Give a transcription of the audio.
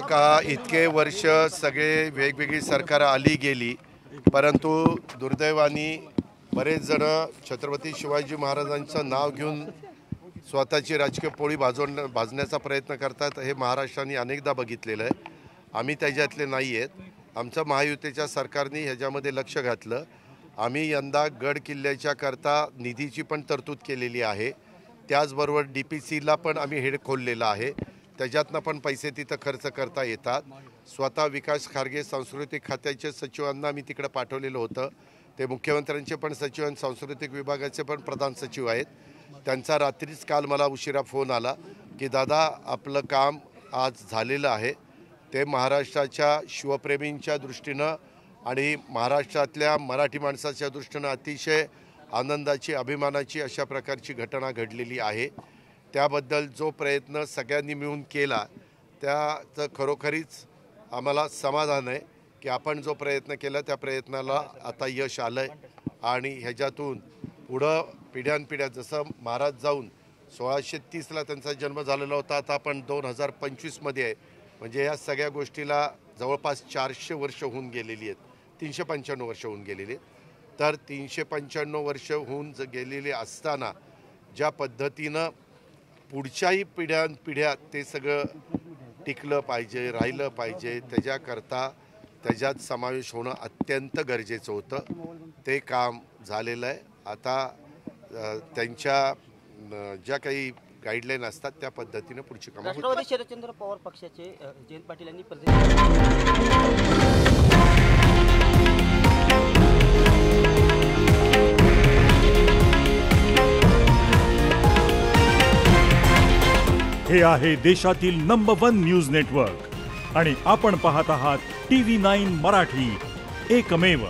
का इतके वर्ष सगळे वेगवेगळी सरकार आली गेली, परंतु दुर्दैवाने बरेच जण छत्रपती शिवाजी महाराजांचं नाव घेऊन स्वतःची राजकीय पोळी भाजण्याचा प्रयत्न करतात। हे महाराष्ट्राने अनेकदा बघितलेलं आहे। आम्ही त्याच्यातले नाही आहेत। आमचं महायुतीच्या सरकारने ह्याच्यामध्ये लक्ष घातलं। आम्ही यंदा गड किल्ल्याच्या करता निधीची पण तरतूद केलेली आहे। त्याचबरोबर DPCला पण आम्ही हेड खोललेला आहे। त्याच्यातनं पण पैसे तिथं खर्च करता येतात। स्वतः विकास खारगे सांस्कृतिक खात्याचे सचिवांना आम्ही तिकडे पाठवलेलं होतं। ते मुख्यमंत्र्यांचे पण सचिव आणि सांस्कृतिक विभागाचे पण प्रधान सचिव आहेत। त्यांचा रात्रीच काल मला उशिरा फोन आला की दादा आपलं काम आज झालेलं आहे। ते महाराष्ट्राच्या शिवप्रेमींच्या दृष्टीनं आणि महाराष्ट्रातल्या मराठी माणसाच्या दृष्टीनं अतिशय आनंदाची अभिमानाची अशा प्रकारची घटना घडलेली आहे। त्याबद्दल जो प्रयत्न सगळ्यांनी मिळून केला त्याचं खरोखरीच आम्हाला समाधान आहे की आपण जो प्रयत्न केला त्या प्रयत्नाला आता यश आलं आहे। आणि ह्याच्यातून पुढं पिढ्यानपिढ्या जसं महाराज जाऊन 1630ला त्यांचा जन्म झालेला होता, आता आपण 2025मध्ये आहे। म्हणजे या सगळ्या गोष्टीला जवळपास 400 वर्ष होऊन गेलेली आहेत, 395 वर्ष होऊन गेलेली आहेत। तर 395 वर्ष होऊन गेलेली असताना ज्या पद्धतीनं पुढच्याही पिढ्या ते सगळं टिकलं पाहिजे, राहिलं पाहिजे, त्याच्याकरता त्याच्यात समावेश होणं अत्यंत गरजेचं होतं। ते काम झालेलं आहे। आता त्यांच्या ज्या काही गाईडलाईन असतात त्या पद्धतीने पुढची कामं होतात। राष्ट्रवादी शरदचंद्र पवार पक्षाचे जयंत पाटील यांनी हे आहे देशातील नंबर 1 न्यूज नेटवर्क आणि आपण पाहत आहात TV9 मराठी, एकमेव।